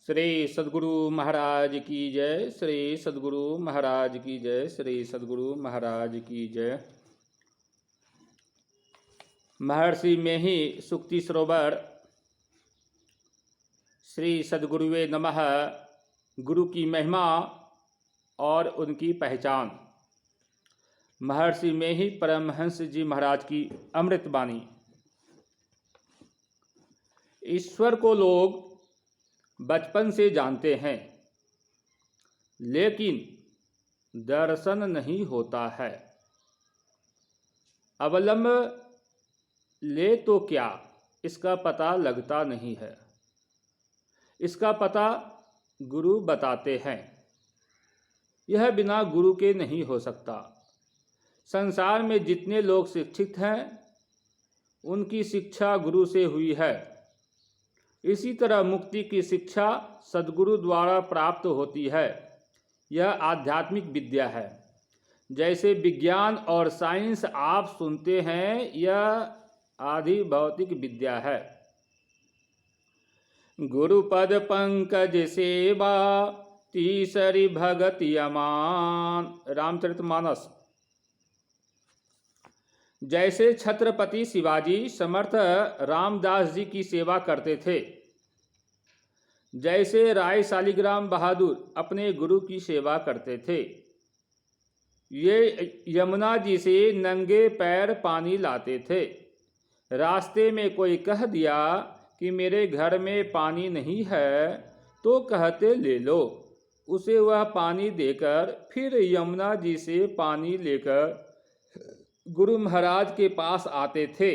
श्री सद्गुरु महाराज की जय। श्री सद्गुरु महाराज की जय। श्री सद्गुरु महाराज की जय। महर्षि में ही सुक्ति सरोवर। श्री सद्गुरुवे नमः। गुरु की महिमा और उनकी पहचान। महर्षि में ही परमहंस जी महाराज की अमृत वाणी। ईश्वर को लोग बचपन से जानते हैं, लेकिन दर्शन नहीं होता है। अवलंब ले तो क्या, इसका पता लगता नहीं है। इसका पता गुरु बताते हैं। यह बिना गुरु के नहीं हो सकता। संसार में जितने लोग शिक्षित हैं, उनकी शिक्षा गुरु से हुई है। इसी तरह मुक्ति की शिक्षा सद्गुरु द्वारा प्राप्त होती है। यह आध्यात्मिक विद्या है। जैसे विज्ञान और साइंस आप सुनते हैं, यह आदि भौतिक विद्या है। गुरुपद पंकज सेवा तीसरी भगति अमान। रामचरितमानस। जैसे छत्रपति शिवाजी समर्थ रामदास जी की सेवा करते थे, जैसे राय शालिग्राम बहादुर अपने गुरु की सेवा करते थे। ये यमुना जी से नंगे पैर पानी लाते थे। रास्ते में कोई कह दिया कि मेरे घर में पानी नहीं है, तो कहते ले लो। उसे वह पानी देकर फिर यमुना जी से पानी लेकर गुरु महाराज के पास आते थे।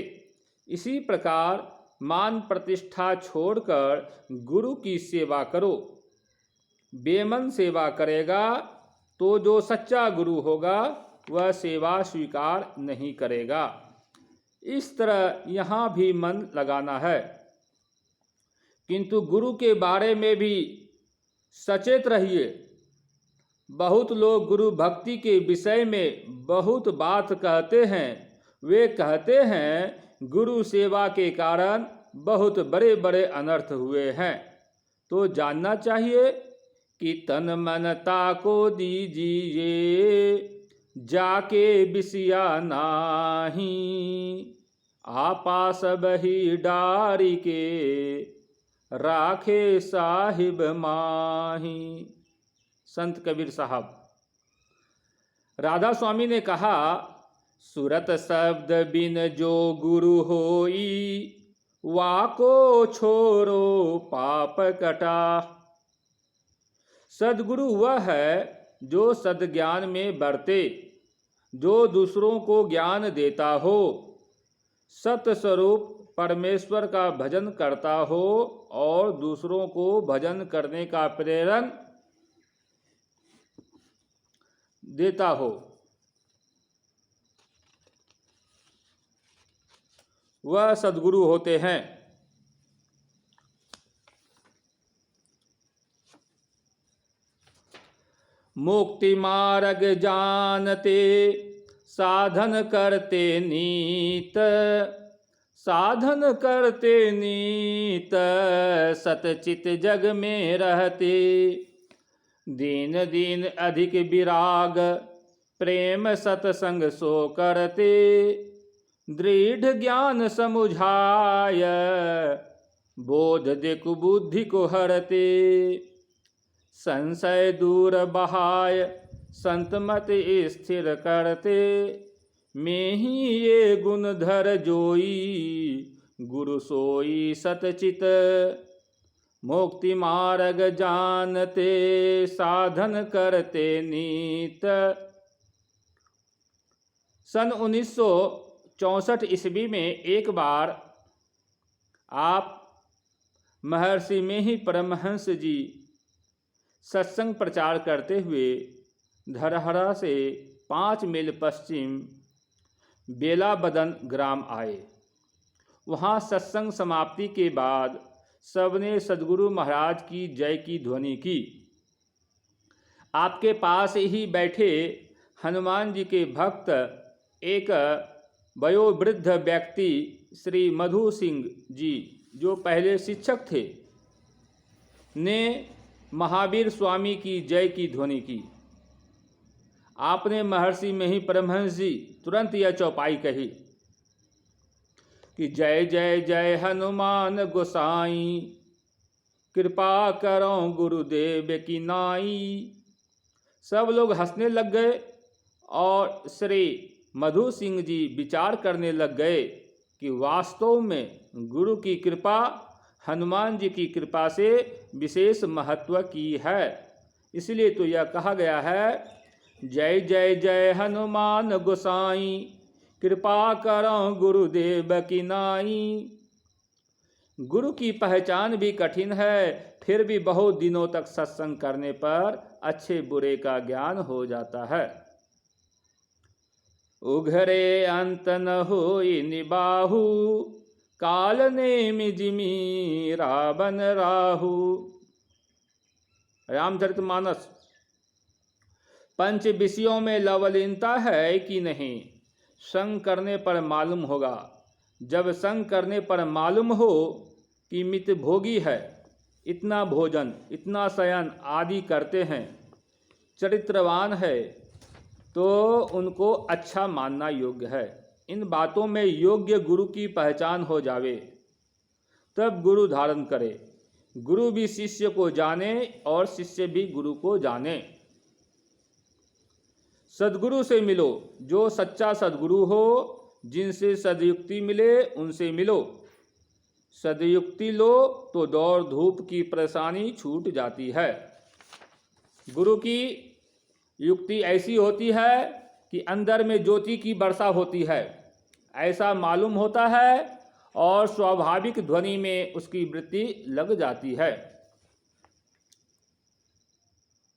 इसी प्रकार मान प्रतिष्ठा छोड़कर गुरु की सेवा करो। बेमन सेवा करेगा तो जो सच्चा गुरु होगा वह सेवा स्वीकार नहीं करेगा। इस तरह यहाँ भी मन लगाना है। किंतु गुरु के बारे में भी सचेत रहिए। बहुत लोग गुरु भक्ति के विषय में बहुत बात कहते हैं। वे कहते हैं गुरु सेवा के कारण बहुत बड़े बड़े अनर्थ हुए हैं। तो जानना चाहिए कि तन मनता को दीजिए, जाके बिसिया नाही। आपा सब ही डारी के, राखे साहिब माही। संत कबीर साहब। राधा स्वामी ने कहा, सुरत शब्द बिन जो गुरु होई, वाको छोरो पाप कटा। सद्गुरु वह है जो सद्ज्ञान में बरते, जो दूसरों को ज्ञान देता हो, सत्य स्वरूप परमेश्वर का भजन करता हो और दूसरों को भजन करने का प्रेरण देता हो। वह सद्गुरु होते हैं। मुक्ति मार्ग जानते, साधन करते नीत। साधन करते नीत, सतचित जग में रहते। दीन दीन अधिक विराग, प्रेम सतसंग सो करते। दृढ़ ज्ञान समुझाय, बोध दिक बुद्धि को हरते। संशय दूर बहाय, संत मत स्थिर करते। में ही ये गुण धर जोई, गुरु सोई सतचित। मुक्ति मार्ग जानते, साधन करते नीत। सन 1964 ईस्वी में एक बार आप महर्षि में ही परमहंस जी सत्संग प्रचार करते हुए धरहरा से 5 मील पश्चिम बेलाबदन ग्राम आए। वहाँ सत्संग समाप्ति के बाद सबने सद्गुरु महाराज की जय की ध्वनि की। आपके पास ही बैठे हनुमान जी के भक्त एक वयोवृद्ध व्यक्ति श्री मधु सिंह जी, जो पहले शिक्षक थे, ने महावीर स्वामी की जय की ध्वनि की। आपने महर्षि में ही परमहंस जी तुरंत यह चौपाई कही कि जय जय जय हनुमान गोसाई, कृपा करो गुरुदेव की नाई। सब लोग हंसने लग गए और श्री मधु सिंह जी विचार करने लग गए कि वास्तव में गुरु की कृपा हनुमान जी की कृपा से विशेष महत्व की है। इसलिए तो यह कहा गया है, जय जय जय हनुमान गोसाई, कृपा करो गुरुदेव की नाई। गुरु की पहचान भी कठिन है, फिर भी बहुत दिनों तक सत्संग करने पर अच्छे बुरे का ज्ञान हो जाता है। उघरे अंत न होई निबाहु, काल नेमि जिमि रावण राहु। रामचरितमानस। पंच विषयों में लवलीनता है कि नहीं, संग करने पर मालूम होगा। जब संग करने पर मालूम हो कि मित भोगी है, इतना भोजन इतना शयन आदि करते हैं, चरित्रवान है, तो उनको अच्छा मानना योग्य है। इन बातों में योग्य गुरु की पहचान हो जावे तब गुरु धारण करे। गुरु भी शिष्य को जाने और शिष्य भी गुरु को जाने। सद्गुरु से मिलो, जो सच्चा सद्गुरु हो, जिनसे सदयुक्ति मिले उनसे मिलो। सदयुक्ति लो तो दौड़ धूप की परेशानी छूट जाती है। गुरु की युक्ति ऐसी होती है कि अंदर में ज्योति की वर्षा होती है, ऐसा मालूम होता है और स्वाभाविक ध्वनि में उसकी वृत्ति लग जाती है।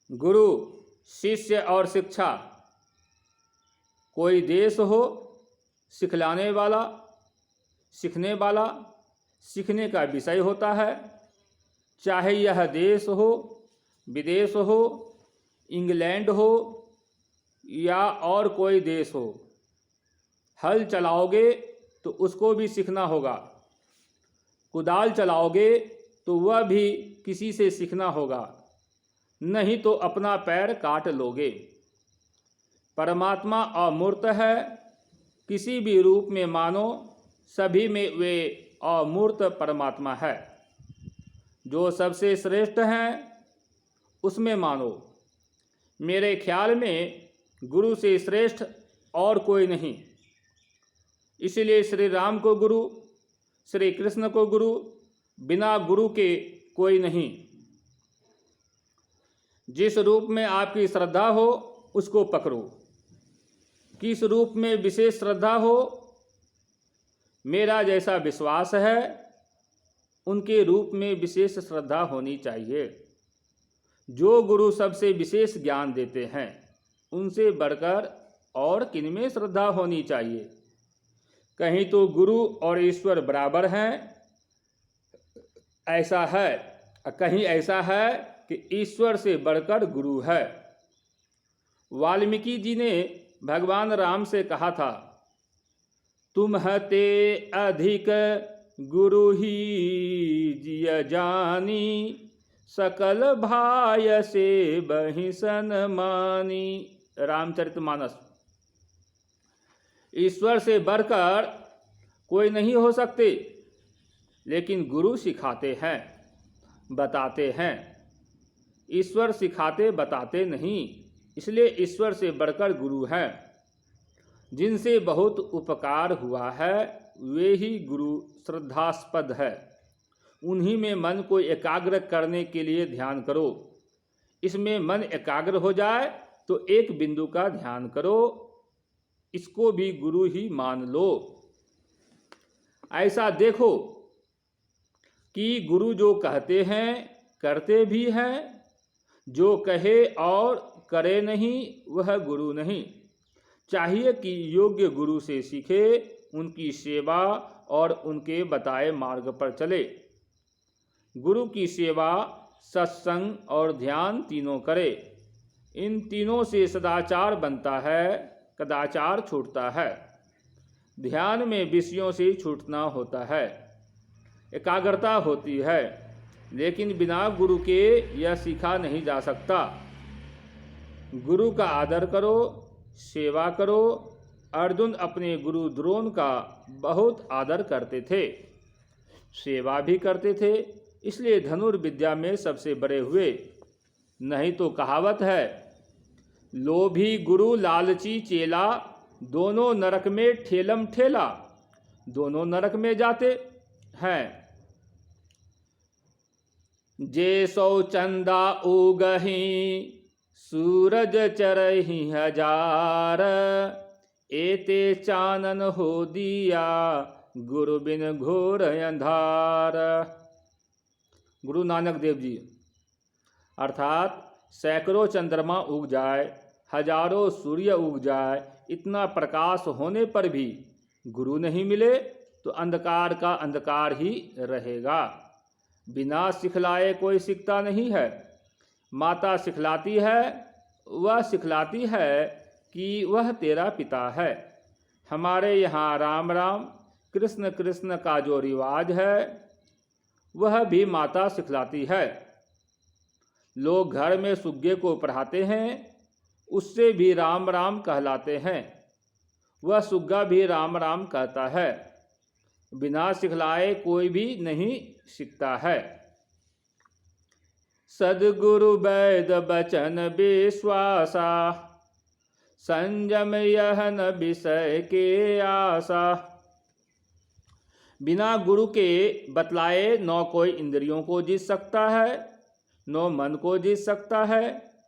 गुरु, शिष्य और शिक्षा, कोई देश हो, सिखलाने वाला, सीखने वाला, सीखने का विषय होता है। चाहे यह देश हो, विदेश हो, इंग्लैंड हो या और कोई देश हो, हल चलाओगे तो उसको भी सीखना होगा। कुदाल चलाओगे तो वह भी किसी से सीखना होगा, नहीं तो अपना पैर काट लोगे। परमात्मा अमूर्त है, किसी भी रूप में मानो, सभी में वे अमूर्त परमात्मा है। जो सबसे श्रेष्ठ हैं उसमें मानो। मेरे ख्याल में गुरु से श्रेष्ठ और कोई नहीं। इसलिए श्री राम को गुरु, श्री कृष्ण को गुरु, बिना गुरु के कोई नहीं। जिस रूप में आपकी श्रद्धा हो उसको पकड़ो। किस रूप में विशेष श्रद्धा हो, मेरा जैसा विश्वास है उनके रूप में विशेष श्रद्धा होनी चाहिए। जो गुरु सबसे विशेष ज्ञान देते हैं उनसे बढ़कर और किनमें श्रद्धा होनी चाहिए। कहीं तो गुरु और ईश्वर बराबर हैं, ऐसा है, कहीं ऐसा है कि ईश्वर से बढ़कर गुरु है। वाल्मीकि जी ने भगवान राम से कहा था, तुम्हते अधिक गुरु ही जिय जानी, सकल भाय से बहिसन मानी। रामचरितमानस। ईश्वर से बढ़कर कोई नहीं हो सकते, लेकिन गुरु सिखाते हैं, बताते हैं। ईश्वर सिखाते बताते नहीं, इसलिए ईश्वर से बढ़कर गुरु हैं। जिनसे बहुत उपकार हुआ है वे ही गुरु श्रद्धास्पद है। उन्हीं में मन को एकाग्र करने के लिए ध्यान करो। इसमें मन एकाग्र हो जाए तो एक बिंदु का ध्यान करो, इसको भी गुरु ही मान लो। ऐसा देखो कि गुरु जो कहते हैं करते भी हैं, जो कहे और करे नहीं वह गुरु नहीं। चाहिए कि योग्य गुरु से सीखे, उनकी सेवा और उनके बताए मार्ग पर चले। गुरु की सेवा, सत्संग और ध्यान तीनों करे। इन तीनों से सदाचार बनता है, कदाचार छूटता है। ध्यान में विषयों से छूटना होता है, एकाग्रता होती है। लेकिन बिना गुरु के यह सीखा नहीं जा सकता। गुरु का आदर करो, सेवा करो। अर्जुन अपने गुरु द्रोण का बहुत आदर करते थे, सेवा भी करते थे, इसलिए धनुर्विद्या में सबसे बड़े हुए। नहीं तो कहावत है, लोभी गुरु लालची चेला, दोनों नरक में ठेलम ठेला। दोनों नरक में जाते हैं। जे सौ चंदा उगही, सूरज चरही हजार। एते चानन हो दिया, गुरु बिन घोर अंधार। गुरु नानक देव जी। अर्थात सैकड़ों चंद्रमा उग जाए, हजारों सूर्य उग जाए, इतना प्रकाश होने पर भी गुरु नहीं मिले तो अंधकार का अंधकार ही रहेगा। बिना सिखलाए कोई सीखता नहीं है। माता सिखलाती है, वह सिखलाती है कि वह तेरा पिता है। हमारे यहाँ राम राम कृष्ण कृष्ण का जो रिवाज है वह भी माता सिखलाती है। लोग घर में सुग्गे को पढ़ाते हैं, उससे भी राम राम कहलाते हैं। वह सुग्गा भी राम राम कहता है। बिना सिखलाए कोई भी नहीं सीखता है। सद्गुरु वैद बचन विश्वासा, संयम यह न विषय के आशा। बिना गुरु के बतलाए न कोई इंद्रियों को जीत सकता है, न मन को जीत सकता है।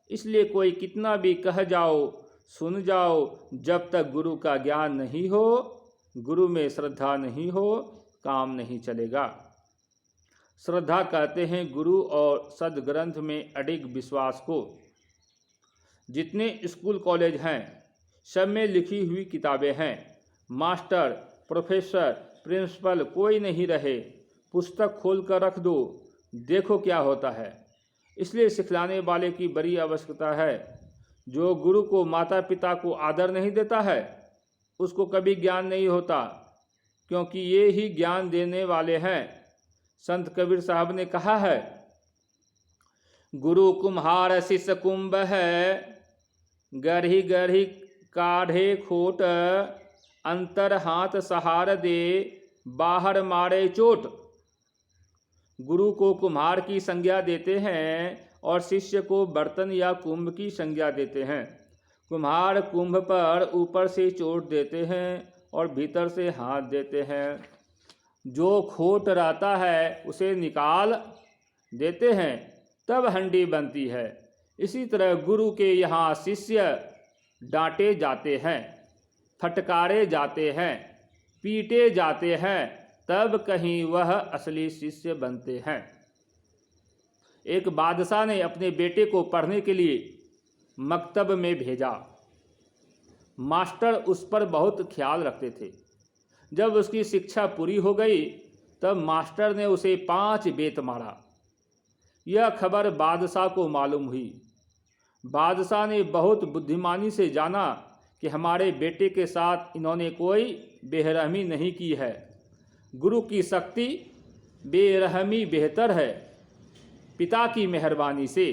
इसलिए कोई कितना भी कह जाओ, सुन जाओ, जब तक गुरु का ज्ञान नहीं हो, गुरु में श्रद्धा नहीं हो, काम नहीं चलेगा। श्रद्धा कहते हैं गुरु और सद्ग्रंथ में अडिग विश्वास को। जितने स्कूल कॉलेज हैं सब में लिखी हुई किताबें हैं। मास्टर, प्रोफेसर, प्रिंसिपल कोई नहीं रहे, पुस्तक खोल कर रख दो, देखो क्या होता है। इसलिए सिखलाने वाले की बड़ी आवश्यकता है। जो गुरु को, माता पिता को आदर नहीं देता है उसको कभी ज्ञान नहीं होता, क्योंकि ये ही ज्ञान देने वाले हैं। संत कबीर साहब ने कहा है, गुरु कुम्हार शिष्य कुंभ है, गढ़ी गढ़ी काढ़े खोट। अंतर हाथ सहार दे, बाहर मारे चोट। गुरु को कुम्हार की संज्ञा देते हैं और शिष्य को बर्तन या कुंभ की संज्ञा देते हैं। कुम्हार कुंभ पर ऊपर से चोट देते हैं और भीतर से हाथ देते हैं। जो खोट रहता है उसे निकाल देते हैं, तब हंडी बनती है। इसी तरह गुरु के यहाँ शिष्य डांटे जाते हैं, फटकारे जाते हैं, पीटे जाते हैं, तब कहीं वह असली शिष्य बनते हैं। एक बादशाह ने अपने बेटे को पढ़ने के लिए मकतब में भेजा। मास्टर उस पर बहुत ख्याल रखते थे। जब उसकी शिक्षा पूरी हो गई तब मास्टर ने उसे 5 बेत मारा। यह खबर बादशाह को मालूम हुई। बादशाह ने बहुत बुद्धिमानी से जाना कि हमारे बेटे के साथ इन्होंने कोई बेरहमी नहीं की है। गुरु की शक्ति, बेरहमी बेहतर है पिता की मेहरबानी से।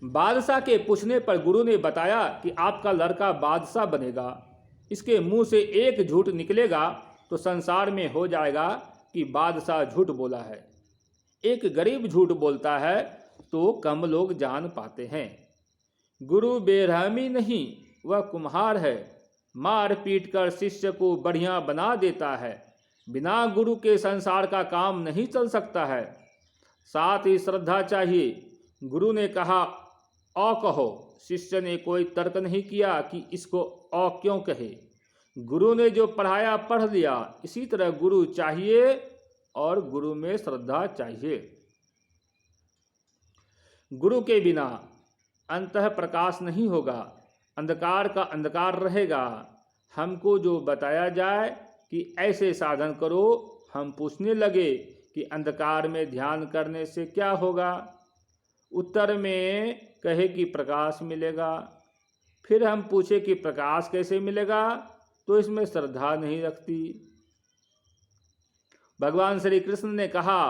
बादशाह के पूछने पर गुरु ने बताया कि आपका लड़का बादशाह बनेगा। इसके मुंह से एक झूठ निकलेगा तो संसार में हो जाएगा कि बादशाह झूठ बोला है। एक गरीब झूठ बोलता है तो कम लोग जान पाते हैं। गुरु बेरहमी नहीं, वह कुम्हार है। मार पीट कर शिष्य को बढ़िया बना देता है। बिना गुरु के संसार का काम नहीं चल सकता है। साथ ही श्रद्धा चाहिए। गुरु ने कहा अ कहो, शिष्य ने कोई तर्क नहीं किया कि इसको अ क्यों कहे। गुरु ने जो पढ़ाया पढ़ लिया। इसी तरह गुरु चाहिए और गुरु में श्रद्धा चाहिए। गुरु के बिना अंतः प्रकाश नहीं होगा, अंधकार का अंधकार रहेगा। हमको जो बताया जाए कि ऐसे साधन करो, हम पूछने लगे कि अंधकार में ध्यान करने से क्या होगा। उत्तर में कहे कि प्रकाश मिलेगा। फिर हम पूछे कि प्रकाश कैसे मिलेगा, तो इसमें श्रद्धा नहीं रखती। भगवान श्री कृष्ण ने कहा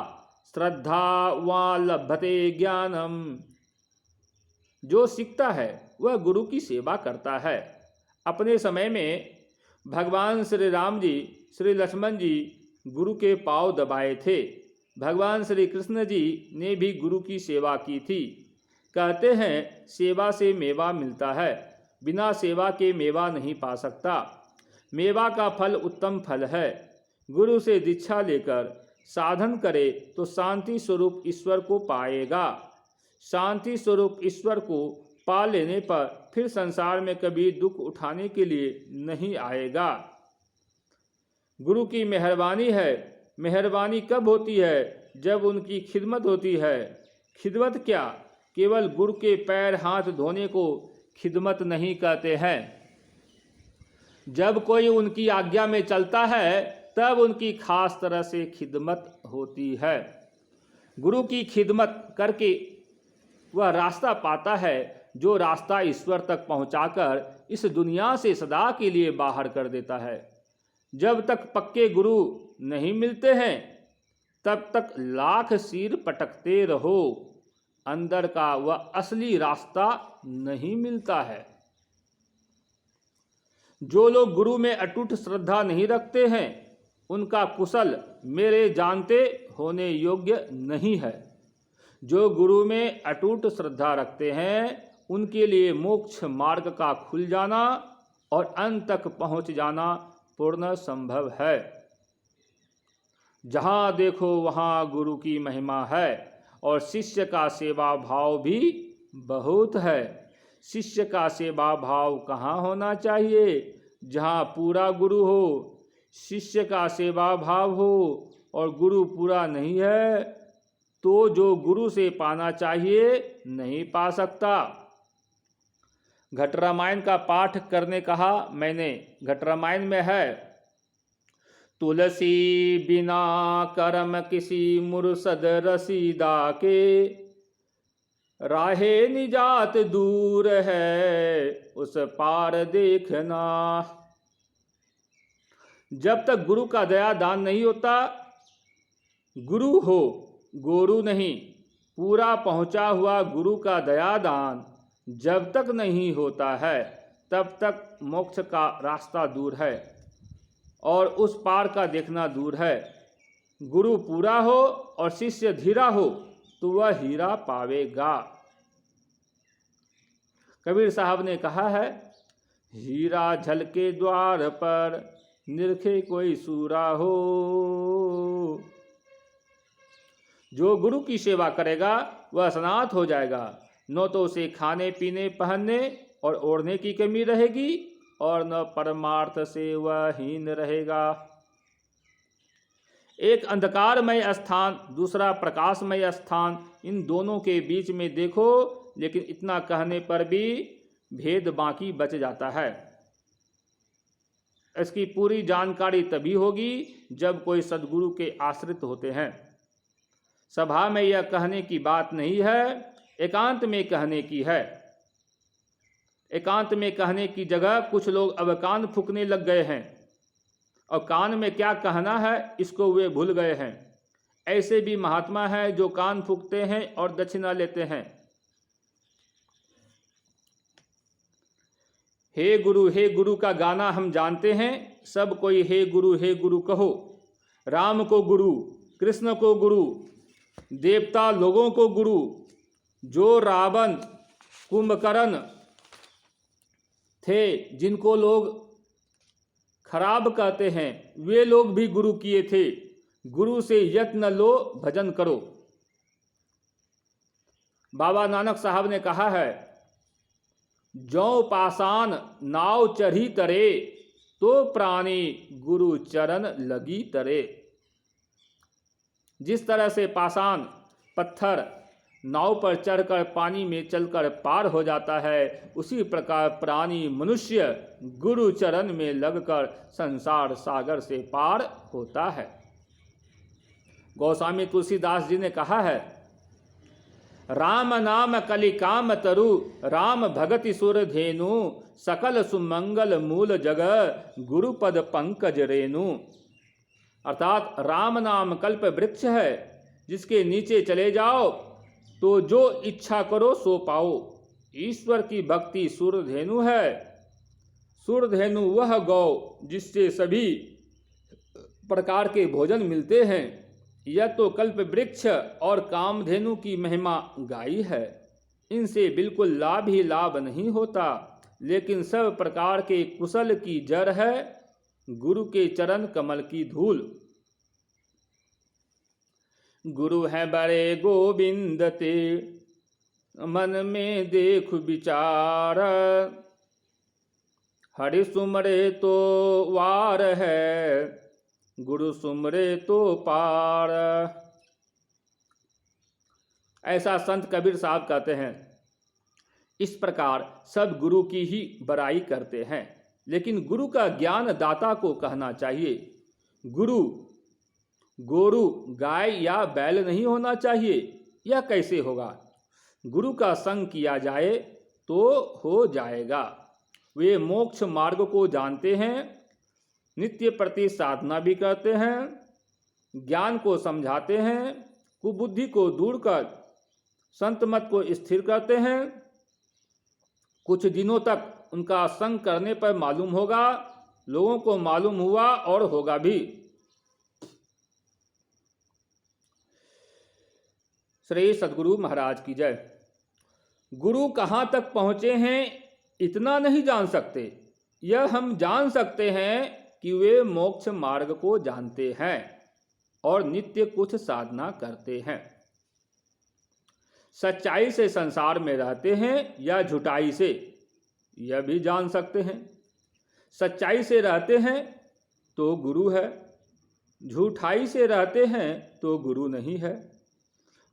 श्रद्धा वा लभते ज्ञानम। जो सीखता है वह गुरु की सेवा करता है। अपने समय में भगवान श्री राम जी, श्री लक्ष्मण जी गुरु के पांव दबाए थे। भगवान श्री कृष्ण जी ने भी गुरु की सेवा की थी। कहते हैं सेवा से मेवा मिलता है, बिना सेवा के मेवा नहीं पा सकता। मेवा का फल उत्तम फल है। गुरु से दीक्षा लेकर साधन करे तो शांति स्वरूप ईश्वर को पाएगा। शांति स्वरूप ईश्वर को पा लेने पर फिर संसार में कभी दुख उठाने के लिए नहीं आएगा। गुरु की मेहरबानी है। मेहरबानी कब होती है? जब उनकी खिदमत होती है। खिदमत क्या? केवल गुरु के पैर हाथ धोने को खिदमत नहीं कहते हैं। जब कोई उनकी आज्ञा में चलता है तब उनकी खास तरह से खिदमत होती है। गुरु की खिदमत करके वह रास्ता पाता है जो रास्ता ईश्वर तक पहुंचाकर इस दुनिया से सदा के लिए बाहर कर देता है। जब तक पक्के गुरु नहीं मिलते हैं तब तक लाख सिर पटकते रहो, अंदर का वह असली रास्ता नहीं मिलता है। जो लोग गुरु में अटूट श्रद्धा नहीं रखते हैं उनका कुशल मेरे जानते होने योग्य नहीं है। जो गुरु में अटूट श्रद्धा रखते हैं उनके लिए मोक्ष मार्ग का खुल जाना और अंत तक पहुंच जाना पूर्ण संभव है। जहाँ देखो वहाँ गुरु की महिमा है और शिष्य का सेवा भाव भी बहुत है। शिष्य का सेवा भाव कहाँ होना चाहिए? जहाँ पूरा गुरु हो। शिष्य का सेवा भाव हो और गुरु पूरा नहीं है तो जो गुरु से पाना चाहिए नहीं पा सकता। घट रामायण का पाठ करने कहा मैंने। घट रामायण में है, तुलसी बिना करम किसी मुर्सद रसीदा के, राहे निजात दूर है उस पार देखना। जब तक गुरु का दया दान नहीं होता, गुरु हो गोरू नहीं, पूरा पहुंचा हुआ गुरु का दया दान जब तक नहीं होता है तब तक मोक्ष का रास्ता दूर है और उस पार का देखना दूर है। गुरु पूरा हो और शिष्य धीरा हो तो वह हीरा पावेगा। कबीर साहब ने कहा है, हीरा झलके द्वार पर निरखे कोई सूरा हो। जो गुरु की सेवा करेगा वह सनाथ हो जाएगा। न तो उसे खाने पीने पहनने और ओढ़ने की कमी रहेगी और न परमार्थ से वह हीन रहेगा। एक अंधकारमय स्थान, दूसरा प्रकाशमय स्थान, इन दोनों के बीच में देखो, लेकिन इतना कहने पर भी भेद बाकी बच जाता है। इसकी पूरी जानकारी तभी होगी जब कोई सद्गुरु के आश्रित होते हैं। सभा में यह कहने की बात नहीं है, एकांत में कहने की है। एकांत में कहने की जगह कुछ लोग अब कान फूंकने लग गए हैं और कान में क्या कहना है इसको वे भूल गए हैं। ऐसे भी महात्मा हैं जो कान फूंकते हैं और दक्षिणा लेते हैं। हे गुरु का गाना हम जानते हैं। सब कोई हे गुरु कहो। राम को गुरु, कृष्ण को गुरु, देवता लोगों को गुरु। जो रावण कुंभकर्ण थे जिनको लोग खराब कहते हैं, वे लोग भी गुरु किए थे। गुरु से यत्न लो, भजन करो। बाबा नानक साहब ने कहा है, जौ पासान नाव चढ़ी तरे, तो प्राणी गुरु चरण लगी तरे। जिस तरह से पाषाण पत्थर नाव पर चढ़कर पानी में चलकर पार हो जाता है, उसी प्रकार प्राणी मनुष्य गुरु चरण में लगकर संसार सागर से पार होता है। गोस्वामी तुलसीदास जी ने कहा है, राम नाम कलि काम तरु, राम भगति सुर धेनु, सकल सुमंगल मूल जग, गुरुपद पंकज रेणु। अर्थात राम नाम कल्प वृक्ष है, जिसके नीचे चले जाओ तो जो इच्छा करो सो पाओ। ईश्वर की भक्ति सूर्यधेनु है। सूर्यधेनु वह गौ जिससे सभी प्रकार के भोजन मिलते हैं। यह तो कल्प वृक्ष और कामधेनु की महिमा गाई है। इनसे बिल्कुल लाभ ही लाभ नहीं होता, लेकिन सब प्रकार के कुशल की जड़ है गुरु के चरण कमल की धूल। गुरु है बड़े गोविंद ते मन में देख विचार। हरि सुमरे तो वार है, गुरु सुमरे तो पार। ऐसा संत कबीर साहब कहते हैं। इस प्रकार सब गुरु की ही बड़ाई करते हैं, लेकिन गुरु का ज्ञान दाता को कहना चाहिए। गुरु गोरु गाय या बैल नहीं होना चाहिए। यह कैसे होगा? गुरु का संग किया जाए तो हो जाएगा। वे मोक्ष मार्ग को जानते हैं, नित्य प्रति साधना भी करते हैं, ज्ञान को समझाते हैं, कुबुद्धि को दूर कर संत मत को स्थिर करते हैं। कुछ दिनों तक उनका संग करने पर मालूम होगा, लोगों को मालूम हुआ और होगा भी। श्री सद्गुरु महाराज की जय। गुरु कहाँ तक पहुँचे हैं इतना नहीं जान सकते। यह हम जान सकते हैं कि वे मोक्ष मार्ग को जानते हैं और नित्य कुछ साधना करते हैं। सच्चाई से संसार में रहते हैं या झुटाई से, यह भी जान सकते हैं। सच्चाई से रहते हैं तो गुरु है, झूठाई से रहते हैं तो गुरु नहीं है।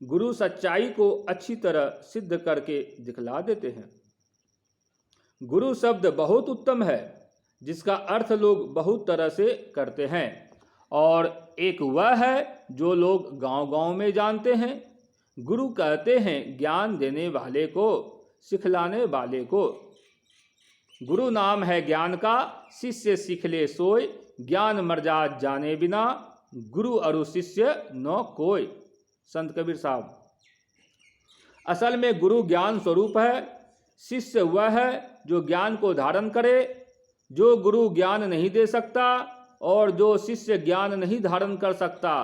गुरु सच्चाई को अच्छी तरह सिद्ध करके दिखला देते हैं। गुरु शब्द बहुत उत्तम है, जिसका अर्थ लोग बहुत तरह से करते हैं, और एक वह है जो लोग गांव-गांव में जानते हैं। गुरु कहते हैं ज्ञान देने वाले को, सिखलाने वाले को। गुरु नाम है ज्ञान का, शिष्य सीख ले सोय। ज्ञान मर्जाद जाने बिना, गुरु अरु शिष्य न कोय। संत कबीर साहब। असल में गुरु ज्ञान स्वरूप है, शिष्य वह है जो ज्ञान को धारण करे। जो गुरु ज्ञान नहीं दे सकता और जो शिष्य ज्ञान नहीं धारण कर सकता,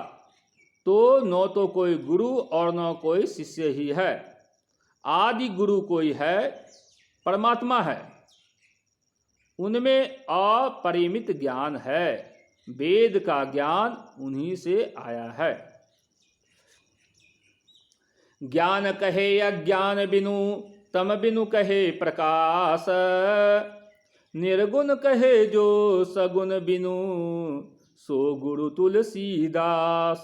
तो न तो कोई गुरु और न कोई शिष्य ही है। आदि गुरु कोई है, परमात्मा है। उनमें अपरिमित ज्ञान है। वेद का ज्ञान उन्हीं से आया है। ज्ञान कहे अज्ञान बिनु, तम बिनु कहे प्रकाश। निर्गुण कहे जो सगुण बिनु, सो गुरु तुलसीदास।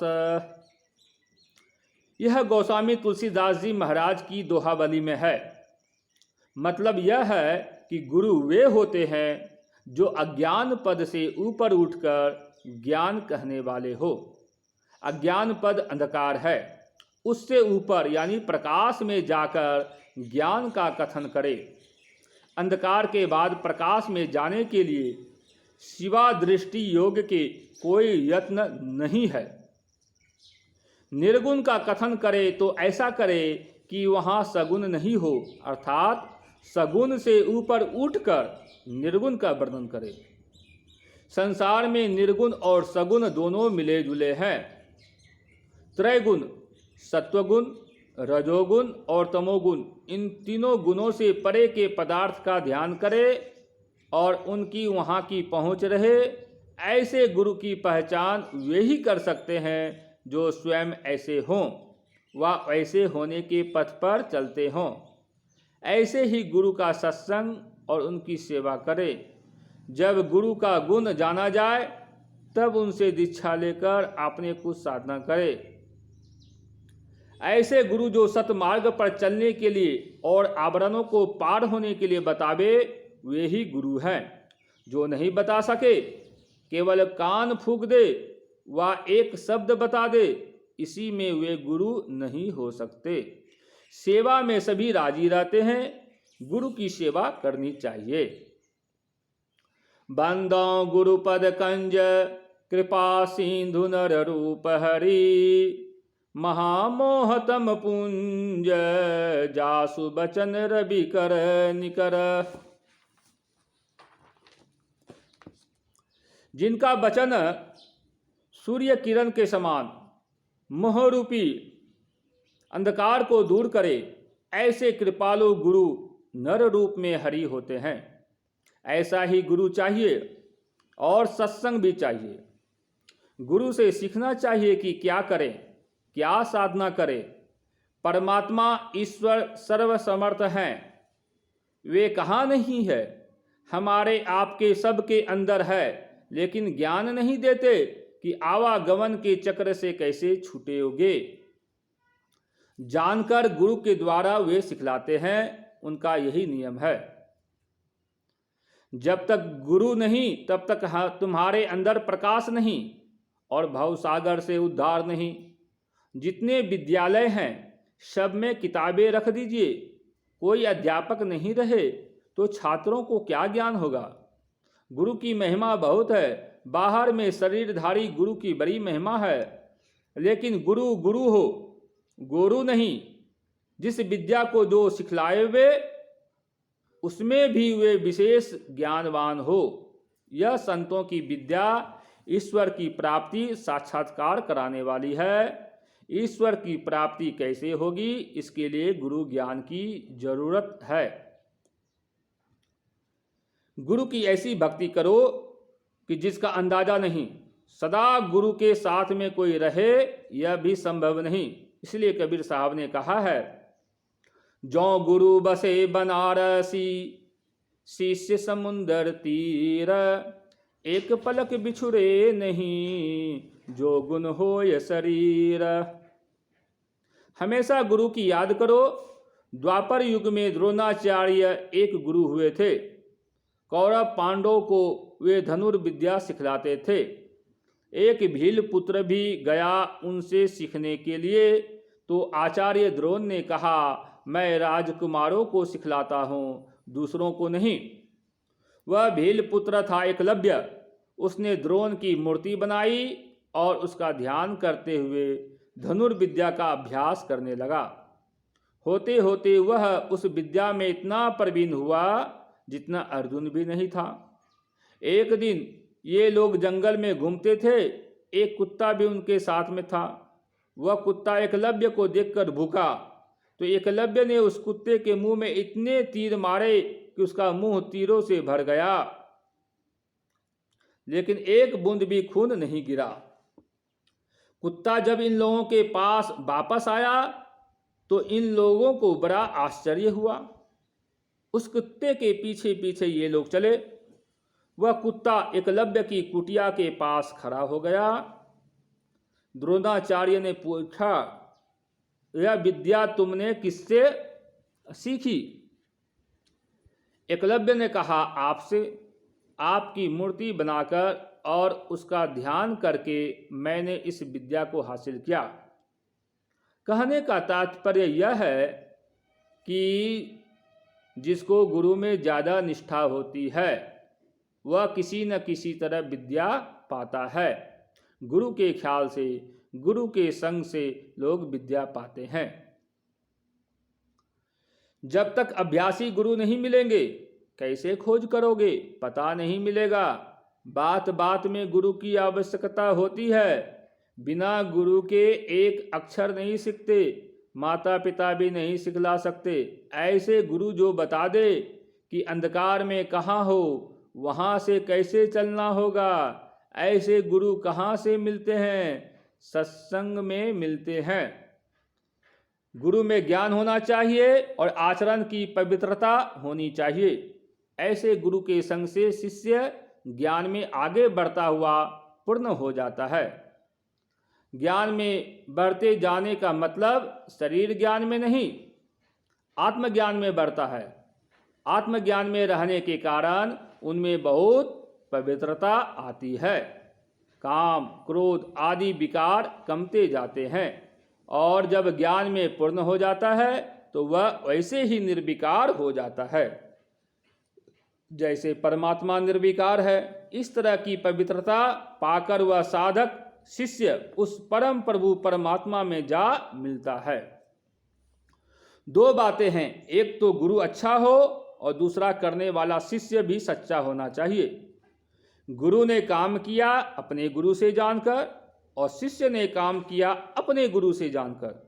यह गोस्वामी तुलसीदास जी महाराज की दोहावली में है। मतलब यह है कि गुरु वे होते हैं जो अज्ञान पद से ऊपर उठकर ज्ञान कहने वाले हो। अज्ञान पद अंधकार है, उससे ऊपर यानी प्रकाश में जाकर ज्ञान का कथन करे। अंधकार के बाद प्रकाश में जाने के लिए शिवा दृष्टि योग के कोई यत्न नहीं है। निर्गुण का कथन करे तो ऐसा करे कि वहाँ सगुण नहीं हो, अर्थात सगुण से ऊपर उठकर निर्गुण का वर्णन करे। संसार में निर्गुण और सगुण दोनों मिले जुले हैं। त्रैगुण, सत्वगुण, रजोगुण और तमोगुण, इन तीनों गुणों से परे के पदार्थ का ध्यान करे और उनकी वहाँ की पहुँच रहे। ऐसे गुरु की पहचान वे ही कर सकते हैं जो स्वयं ऐसे हों व ऐसे होने के पथ पर चलते हों। ऐसे ही गुरु का सत्संग और उनकी सेवा करे। जब गुरु का गुण जाना जाए तब उनसे दीक्षा लेकर अपने कुछ साधना करे। ऐसे गुरु जो सतमार्ग पर चलने के लिए और आवरणों को पार होने के लिए बतावे, वे ही गुरु हैं। जो नहीं बता सके, केवल कान फूंक दे व एक शब्द बता दे, इसी में वे गुरु नहीं हो सकते। सेवा में सभी राजी रहते हैं, गुरु की सेवा करनी चाहिए। बंदों गुरुपद कंज, कृपा सिंधु नर रूप हरि। महामोहतम पुंज, जासु बचन रवि कर निकर। जिनका वचन सूर्य किरण के समान मोहरूपी अंधकार को दूर करे, ऐसे कृपालु गुरु नर रूप में हरि होते हैं। ऐसा ही गुरु चाहिए और सत्संग भी चाहिए। गुरु से सीखना चाहिए कि क्या करें, क्या साधना करें। परमात्मा ईश्वर सर्वसमर्थ हैं, वे कहाँ नहीं है, हमारे आपके सबके अंदर है, लेकिन ज्ञान नहीं देते कि आवागमन के चक्र से कैसे छूटेगे। जानकर गुरु के द्वारा वे सिखलाते हैं, उनका यही नियम है। जब तक गुरु नहीं तब तक तुम्हारे अंदर प्रकाश नहीं और भवसागर से उद्धार नहीं। जितने विद्यालय हैं सब में किताबें रख दीजिए, कोई अध्यापक नहीं रहे तो छात्रों को क्या ज्ञान होगा। गुरु की महिमा बहुत है, बाहर में शरीरधारी गुरु की बड़ी महिमा है, लेकिन गुरु गुरु हो, गुरु नहीं। जिस विद्या को जो सिखलाए वे, उसमें भी वे विशेष ज्ञानवान हो। यह संतों की विद्या ईश्वर की प्राप्ति साक्षात्कार कराने वाली है। ईश्वर की प्राप्ति कैसे होगी, इसके लिए गुरु ज्ञान की जरूरत है। गुरु की ऐसी भक्ति करो कि जिसका अंदाजा नहीं। सदा गुरु के साथ में कोई रहे, यह भी संभव नहीं। इसलिए कबीर साहब ने कहा है, जो गुरु बसे बनारसी, शिष्य समुंदर तीर, एक पलक बिछुड़े नहीं, जो गुण होय शरीर। हमेशा गुरु की याद करो। द्वापर युग में द्रोणाचार्य एक गुरु हुए थे। कौरव पांडवों को वे धनुर्विद्या सिखलाते थे। एक भील पुत्र भी गया उनसे सीखने के लिए, तो आचार्य द्रोण ने कहा, मैं राजकुमारों को सिखलाता हूँ, दूसरों को नहीं। वह भील पुत्र था एकलव्य। उसने द्रोण की मूर्ति बनाई और उसका ध्यान करते हुए धनुर्विद्या का अभ्यास करने लगा। होते होते वह उस विद्या में इतना प्रवीण हुआ जितना अर्जुन भी नहीं था। एक दिन ये लोग जंगल में घूमते थे, एक कुत्ता भी उनके साथ में था। वह कुत्ता एकलव्य को देखकर भूखा, तो एकलव्य ने उस कुत्ते के मुंह में इतने तीर मारे कि उसका मुंह तीरों से भर गया, लेकिन एक बूंद भी खून नहीं गिरा। कुत्ता जब इन लोगों के पास वापस आया तो इन लोगों को बड़ा आश्चर्य हुआ। उस कुत्ते के पीछे पीछे ये लोग चले। वह कुत्ता एकलव्य की कुटिया के पास खड़ा हो गया। द्रोणाचार्य ने पूछा, यह विद्या तुमने किससे सीखी? एकलव्य ने कहा, आपसे। आपकी मूर्ति बनाकर और उसका ध्यान करके मैंने इस विद्या को हासिल किया। कहने का तात्पर्य यह है कि जिसको गुरु में ज़्यादा निष्ठा होती है वह किसी न किसी तरह विद्या पाता है। गुरु के ख्याल से, गुरु के संग से लोग विद्या पाते हैं। जब तक अभ्यासी गुरु नहीं मिलेंगे कैसे खोज करोगे? पता नहीं मिलेगा। बात बात में गुरु की आवश्यकता होती है। बिना गुरु के एक अक्षर नहीं सीखते, माता पिता भी नहीं सिखला सकते। ऐसे गुरु जो बता दे कि अंधकार में कहाँ हो, वहाँ से कैसे चलना होगा, ऐसे गुरु कहाँ से मिलते हैं? सत्संग में मिलते हैं। गुरु में ज्ञान होना चाहिए और आचरण की पवित्रता होनी चाहिए। ऐसे गुरु के संग से शिष्य ज्ञान में आगे बढ़ता हुआ पूर्ण हो जाता है। ज्ञान में बढ़ते जाने का मतलब शरीर ज्ञान में नहीं, आत्मज्ञान में बढ़ता है। आत्मज्ञान में रहने के कारण उनमें बहुत पवित्रता आती है। काम, क्रोध आदि विकार कमते जाते हैं और जब ज्ञान में पूर्ण हो जाता है तो वह वैसे ही निर्विकार हो जाता है जैसे परमात्मा निर्विकार है। इस तरह की पवित्रता पाकर वह साधक शिष्य उस परम प्रभु परमात्मा में जा मिलता है। दो बातें हैं, एक तो गुरु अच्छा हो और दूसरा करने वाला शिष्य भी सच्चा होना चाहिए। गुरु ने काम किया अपने गुरु से जानकर और शिष्य ने काम किया अपने गुरु से जानकर।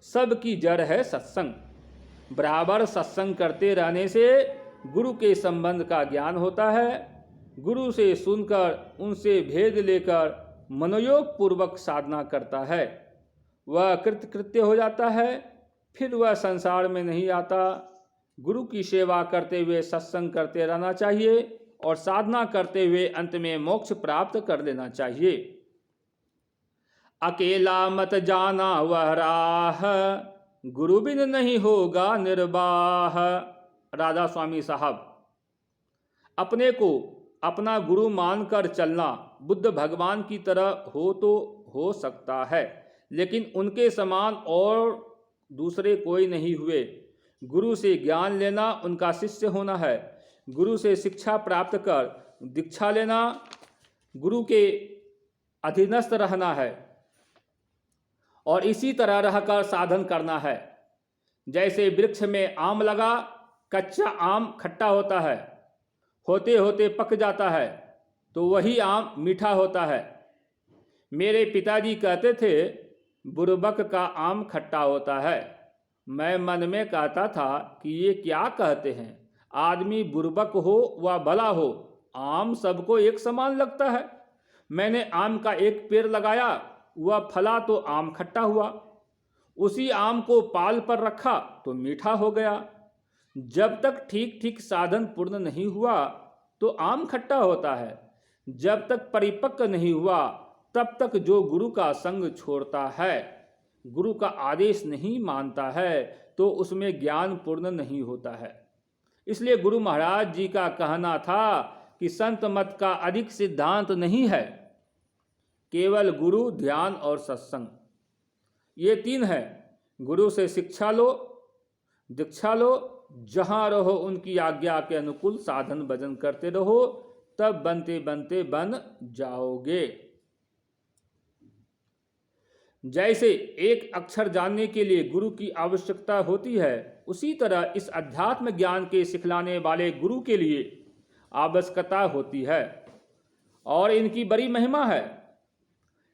सबकी जड़ है सत्संग। बराबर सत्संग करते रहने से गुरु के संबंध का ज्ञान होता है। गुरु से सुनकर उनसे भेद लेकर मनोयोग पूर्वक साधना करता है, वह कृतकृत्य हो जाता है, फिर वह संसार में नहीं आता। गुरु की सेवा करते हुए सत्संग करते रहना चाहिए और साधना करते हुए अंत में मोक्ष प्राप्त कर लेना चाहिए। अकेला मत जाना वह राह, गुरु बिन नहीं होगा निर्वाह। राधा स्वामी साहब। अपने को अपना गुरु मानकर चलना बुद्ध भगवान की तरह हो तो हो सकता है, लेकिन उनके समान और दूसरे कोई नहीं हुए। गुरु से ज्ञान लेना उनका शिष्य होना है। गुरु से शिक्षा प्राप्त कर दीक्षा लेना, गुरु के अधीनस्थ रहना है और इसी तरह रहकर साधन करना है। जैसे वृक्ष में आम लगा, कच्चा आम खट्टा होता है, होते होते पक जाता है तो वही आम मीठा होता है। मेरे पिताजी कहते थे बुरबक का आम खट्टा होता है। मैं मन में कहता था कि ये क्या कहते हैं, आदमी बुरबक हो व भला हो, आम सबको एक समान लगता है। मैंने आम का एक पेड़ लगाया, वह फला तो आम खट्टा हुआ। उसी आम को पाल पर रखा तो मीठा हो गया। जब तक ठीक ठीक साधन पूर्ण नहीं हुआ तो आम खट्टा होता है। जब तक परिपक्व नहीं हुआ तब तक जो गुरु का संग छोड़ता है, गुरु का आदेश नहीं मानता है, तो उसमें ज्ञान पूर्ण नहीं होता है। इसलिए गुरु महाराज जी का कहना था कि संत मत का अधिक सिद्धांत नहीं है, केवल गुरु, ध्यान और सत्संग, ये तीन है। गुरु से शिक्षा लो, दीक्षा लो, जहाँ रहो उनकी आज्ञा के अनुकूल साधन भजन करते रहो, तब बनते बनते बन जाओगे। जैसे एक अक्षर जानने के लिए गुरु की आवश्यकता होती है, उसी तरह इस अध्यात्म ज्ञान के सिखलाने वाले गुरु के लिए आवश्यकता होती है और इनकी बड़ी महिमा है।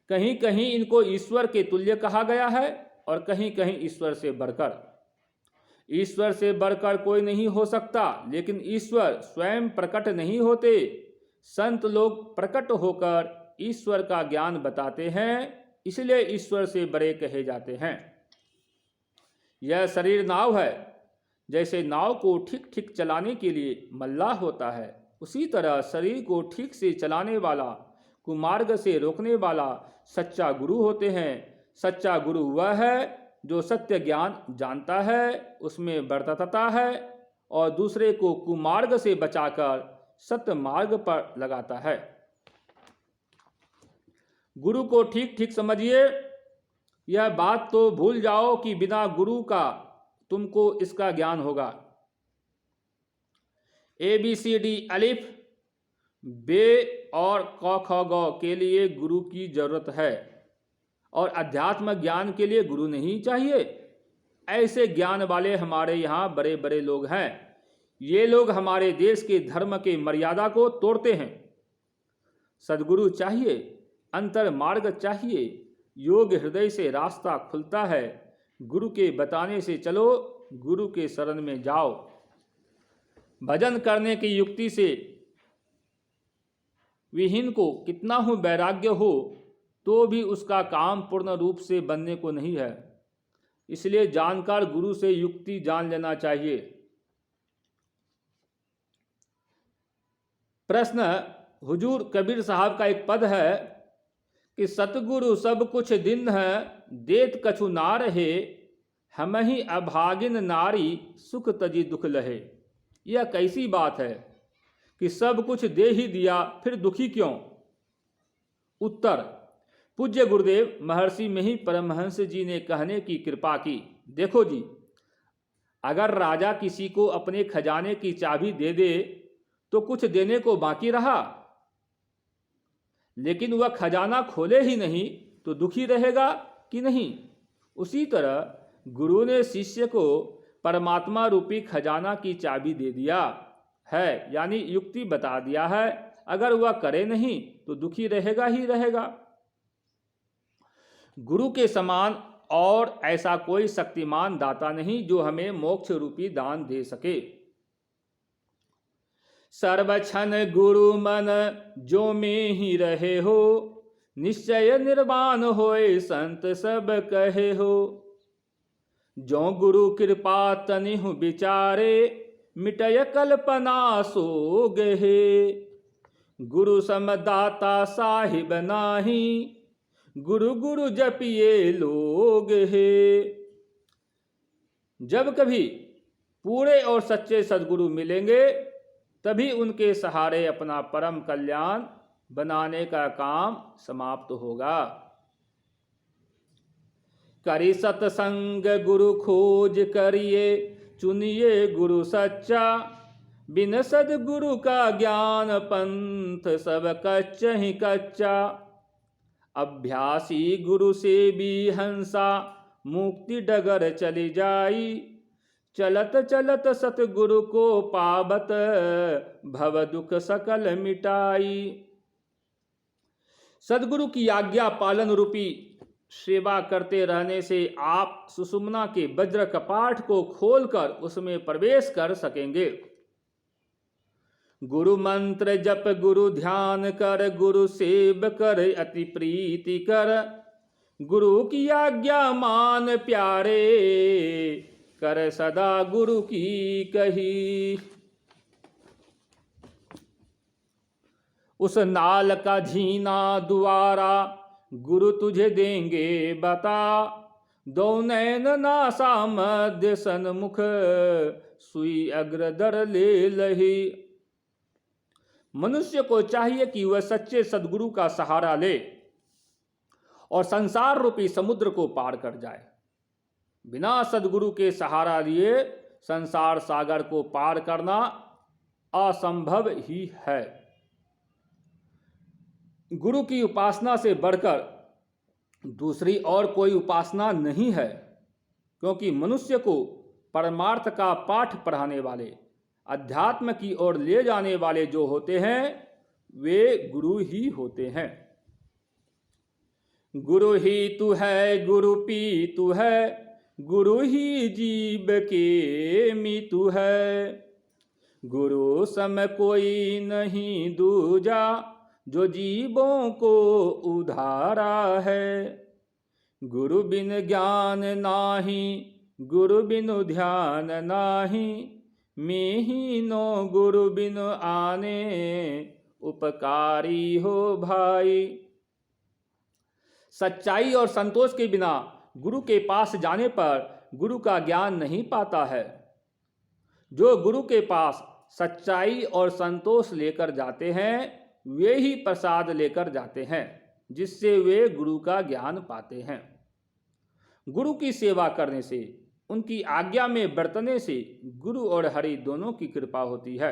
कहीं कहीं इनको ईश्वर के तुल्य कहा गया है और कहीं कहीं ईश्वर से बढ़कर। ईश्वर से बढ़कर कोई नहीं हो सकता, लेकिन ईश्वर स्वयं प्रकट नहीं होते। संत लोग प्रकट होकर ईश्वर का ज्ञान बताते हैं, इसलिए ईश्वर से बड़े कहे जाते हैं। यह शरीर नाव है। जैसे नाव को ठीक ठीक चलाने के लिए मल्लाह होता है, उसी तरह शरीर को ठीक से चलाने वाला, कुमार्ग से रोकने वाला सच्चा गुरु होते हैं। सच्चा गुरु वह है जो सत्य ज्ञान जानता है, उसमें वर्तता है और दूसरे को कुमार्ग से बचाकर सत्य मार्ग पर लगाता है। गुरु को ठीक ठीक समझिए। यह बात तो भूल जाओ कि बिना गुरु का तुमको इसका ज्ञान होगा। ABCD अलिफ बे और क ख ग के लिए गुरु की जरूरत है और अध्यात्म ज्ञान के लिए गुरु नहीं चाहिए। ऐसे ज्ञान वाले हमारे यहाँ बड़े बड़े लोग हैं। ये लोग हमारे देश के धर्म के मर्यादा को तोड़ते हैं। सद्गुरु चाहिए, अंतर मार्ग चाहिए, योग हृदय से रास्ता खुलता है। गुरु के बताने से चलो, गुरु के शरण में जाओ। भजन करने की युक्ति से विहीन को कितना हो वैराग्य हो तो भी उसका काम पूर्ण रूप से बनने को नहीं है। इसलिए जानकार गुरु से युक्ति जान लेना चाहिए। प्रश्न, हुजूर कबीर साहब का एक पद है कि सतगुरु सब कुछ दिन है, देत कछु ना रहे, हम ही अभागिन नारी सुख तजी दुख लहे। यह कैसी बात है कि सब कुछ दे ही दिया, फिर दुखी क्यों? उत्तर, पूज्य गुरुदेव महर्षि में ही परमहंस जी ने कहने की कृपा की। देखो जी, अगर राजा किसी को अपने खजाने की चाबी दे दे तो कुछ देने को बाकी रहा? लेकिन वह खजाना खोले ही नहीं तो दुखी रहेगा कि नहीं। उसी तरह गुरु ने शिष्य को परमात्मा रूपी खजाना की चाबी दे दिया है, यानी युक्ति बता दिया है। अगर वह करे नहीं तो दुखी रहेगा ही रहेगा। गुरु के समान और ऐसा कोई शक्तिमान दाता नहीं जो हमें मोक्ष रूपी दान दे सके। सर्वक्षण गुरु मन जो में ही रहे हो, निश्चय निर्वाण होए संत सब कहे हो। जो गुरु कृपा तनिहु विचारे, मिटय कल्पना सो गहे। गुरु समदाता साहिब नाही, गुरु गुरु जपिए लोग है। जब कभी पूरे और सच्चे सद्गुरु मिलेंगे तभी उनके सहारे अपना परम कल्याण बनाने का काम समाप्त होगा। करी सत्संग गुरु खोज करिए, चुनिए गुरु सच्चा। बिन सद्गुरु का ज्ञान पंथ सब कच्चा ही कच्चा। अभ्यासी गुरु से भी हंसा, मुक्ति डगर चली जाई। चलत चलत सतगुरु को पावत, भव दुख सकल मिटाई। सद्गुरु की आज्ञा पालन रूपी सेवा करते रहने से आप सुषुम्ना के वज्र कपाट को खोलकर उसमें प्रवेश कर सकेंगे। गुरु मंत्र जप गुरु ध्यान कर, गुरु सेव कर अति प्रीति कर। गुरु की आज्ञा मान प्यारे, कर सदा गुरु की कही। उस नाल का झीना दुआरा, गुरु तुझे देंगे बता। दो नैन नासा मध्य सन्मुख, सुई अग्रदर ले लही। मनुष्य को चाहिए कि वह सच्चे सद्गुरु का सहारा ले और संसार रूपी समुद्र को पार कर जाए। बिना सद्गुरु के सहारा लिए संसार सागर को पार करना असंभव ही है। गुरु की उपासना से बढ़कर दूसरी और कोई उपासना नहीं है, क्योंकि मनुष्य को परमार्थ का पाठ पढ़ाने वाले, अध्यात्म की ओर ले जाने वाले जो होते हैं वे गुरु ही होते हैं। गुरु ही तू है, गुरु पी तू है, गुरु ही जीव के मीतु है। गुरु सम कोई नहीं दूजा, जो जीवों को उधारा है। गुरु बिन ज्ञान नाही, गुरु बिनु ध्यान नाही। में ही नो गुरु बिन आने, उपकारी हो भाई। सच्चाई और संतोष के बिना गुरु के पास जाने पर गुरु का ज्ञान नहीं पाता है। जो गुरु के पास सच्चाई और संतोष लेकर जाते हैं वे ही प्रसाद लेकर जाते हैं, जिससे वे गुरु का ज्ञान पाते हैं। गुरु की सेवा करने से, उनकी आज्ञा में बरतने से गुरु और हरि दोनों की कृपा होती है।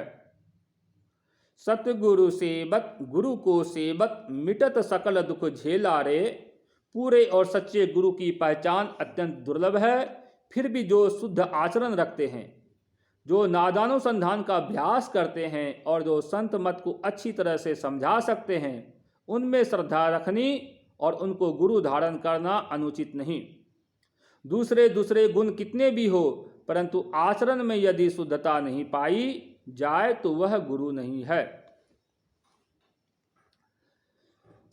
सतगुरु सेवत गुरु को सेवत, मिटत सकल दुख झेला रे। पूरे और सच्चे गुरु की पहचान अत्यंत दुर्लभ है। फिर भी जो शुद्ध आचरण रखते हैं, जो नादानुसंधान का अभ्यास करते हैं और जो संत मत को अच्छी तरह से समझा सकते हैं, उनमें श्रद्धा रखनी और उनको गुरु धारण करना अनुचित नहीं। दूसरे गुण कितने भी हो, परंतु आचरण में यदि शुद्धता नहीं पाई जाए तो वह गुरु नहीं है।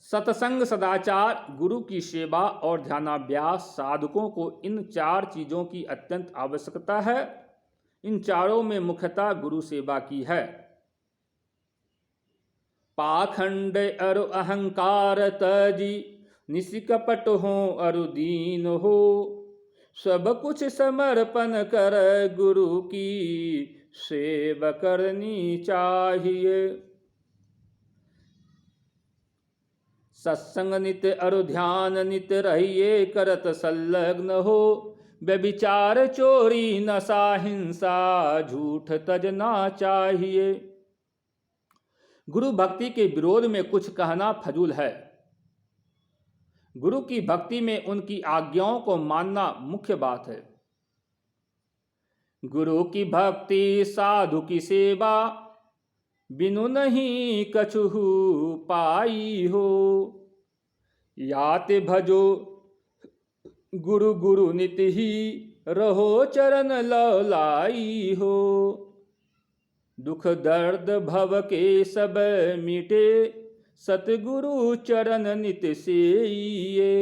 सत्संग, सदाचार, गुरु की सेवा और ध्यानाभ्यास साधकों को इन 4 चीजों की अत्यंत आवश्यकता है। इन चारों में मुख्यतः गुरु सेवा की है। पाखंड अरु अहंकार तजी, निष्कपट हो अरु दीन हो। सब कुछ समर्पण कर गुरु की सेवा करनी चाहिए। सत्संग नित अरु ध्यान नित रहिए, करत संलग्न हो। व्यभिचार चोरी नशा हिंसा, झूठ तजना चाहिए। गुरु भक्ति के विरोध में कुछ कहना फजूल है। गुरु की भक्ति में उनकी आज्ञाओं को मानना मुख्य बात है। गुरु की भक्ति साधु की सेवा, बिनु नहीं कछुहु पाई हो। याते भजो गुरु गुरु नित ही, रहो चरण लौलाई हो। दुख दर्द भव के सब मिटे, सतगुरु चरण नित सेइये।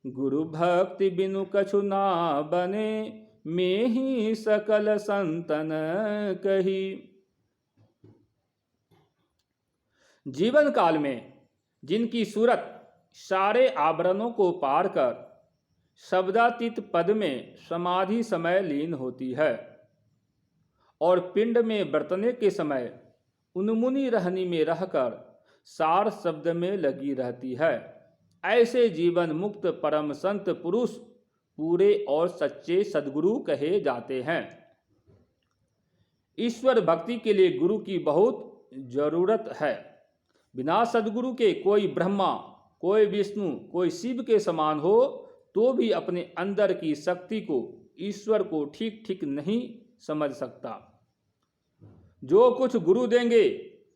गुरु भक्ति बिनु कछु ना बने, में ही सकल संतन कही। जीवन काल में जिनकी सूरत सारे आवरणों को पार कर शब्दातीत पद में समाधि समय लीन होती है और पिंड में बरतने के समय उन्मुनी रहनी में रहकर सार शब्द में लगी रहती है, ऐसे जीवन मुक्त परम संत पुरुष पूरे और सच्चे सद्गुरु कहे जाते हैं। ईश्वर भक्ति के लिए गुरु की बहुत जरूरत है। बिना सद्गुरु के कोई ब्रह्मा, कोई विष्णु, कोई शिव के समान हो तो भी अपने अंदर की शक्ति को, ईश्वर को ठीक ठीक नहीं समझ सकता। जो कुछ गुरु देंगे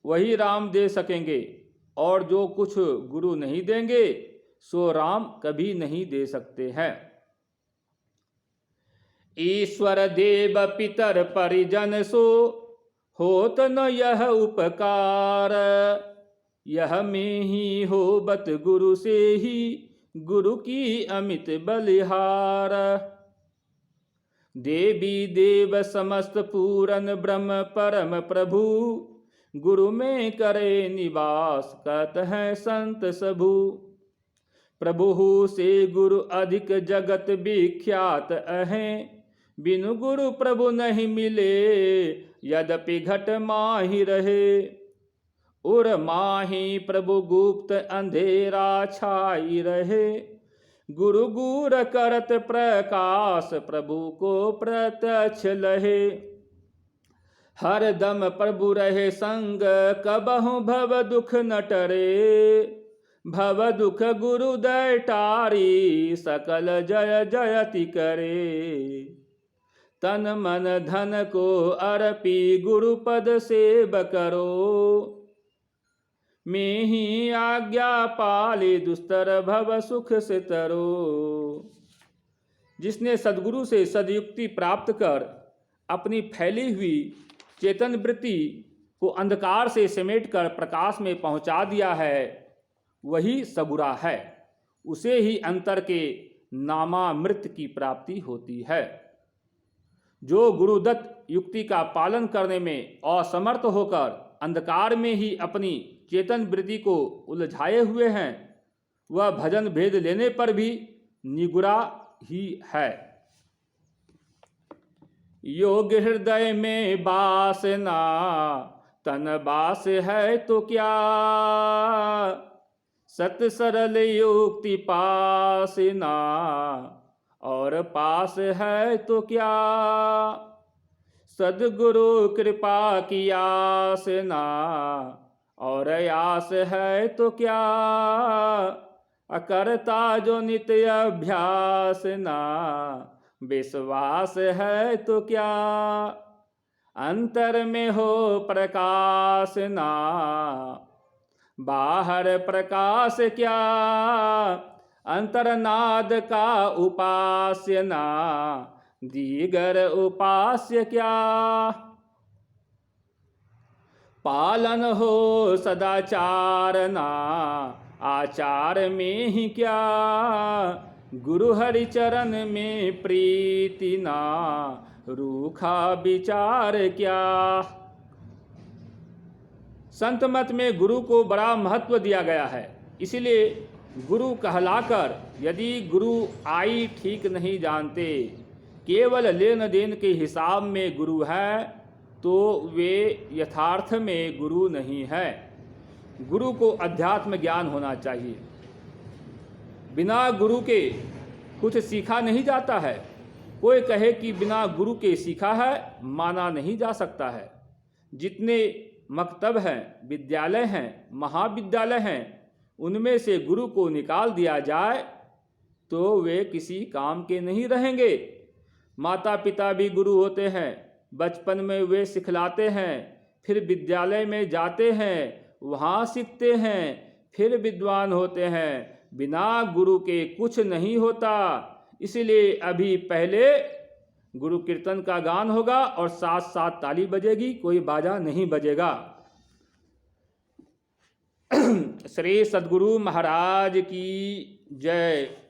वही राम दे सकेंगे, और जो कुछ गुरु नहीं देंगे सो राम कभी नहीं दे सकते हैं। ईश्वर देव पितर परिजन सो, होत न यह उपकार। यह में ही हो बत गुरु से ही, गुरु की अमित बलिहार। देवी देव समस्त पूरन ब्रह्म परम प्रभु, गुरु में करे निवास कहत हैं संत सबू। प्रभु से गुरु अधिक जगत विख्यात अहें, बिनु गुरु प्रभु नहीं मिले, यद्यपि घट माही रहे। उर माही प्रभु गुप्त अंधेरा छाई रहे, गुरु गुर करत प्रकाश प्रभु को प्रत्यक्ष लहे। हर दम प्रभु रहे संग, कबहु भव दुख न टरे। भव दुख गुरु दय टारी, सकल जय जयति करे। तन मन धन को अर्पी, गुरु पद सेव करो। में ही आज्ञा पाले, दुस्तर भव सुख से तरो। जिसने सद्गुरु से सदयुक्ति प्राप्त कर अपनी फैली हुई चेतन वृत्ति को अंधकार से समेट कर प्रकाश में पहुंचा दिया है, वही सगुरा है। उसे ही अंतर के नामामृत की प्राप्ति होती है। जो गुरुदत्त युक्ति का पालन करने में असमर्थ होकर अंधकार में ही अपनी चेतन वृत्ति को उलझाए हुए हैं, वह भजन भेद लेने पर भी निगुरा ही है। योग हृदय में वासना, तन बास है तो क्या। सत सरल युक्ति पासना, और पास है तो क्या। सद्गुरु कृपा की आसना, और आस है तो क्या। अकर्ता जो नित्य अभ्यास ना, विश्वास है तो क्या। अंतर में हो प्रकाश ना, बाहर प्रकाश क्या। अंतरनाद का उपास्य ना, दीगर उपास्य क्या। पालन हो सदाचार ना, आचार में ही क्या। गुरु हरि चरण में प्रीति ना, रूखा विचार क्या। संत मत में गुरु को बड़ा महत्व दिया गया है, इसलिए गुरु कहलाकर यदि गुरु आई ठीक नहीं जानते, केवल लेन देन के हिसाब में गुरु है, तो वे यथार्थ में गुरु नहीं है। गुरु को अध्यात्म ज्ञान होना चाहिए। बिना गुरु के कुछ सीखा नहीं जाता है। कोई कहे कि बिना गुरु के सीखा है, माना नहीं जा सकता है। जितने मकतब हैं, विद्यालय हैं, महाविद्यालय हैं, उनमें से गुरु को निकाल दिया जाए तो वे किसी काम के नहीं रहेंगे। माता पिता भी गुरु होते हैं, बचपन में वे सिखलाते हैं, फिर विद्यालय में जाते हैं, वहाँ सीखते हैं, फिर विद्वान होते हैं। बिना गुरु के कुछ नहीं होता। इसलिए अभी पहले गुरु कीर्तन का गान होगा और साथ साथ ताली बजेगी, कोई बाजा नहीं बजेगा। श्री सद्गुरु महाराज की जय।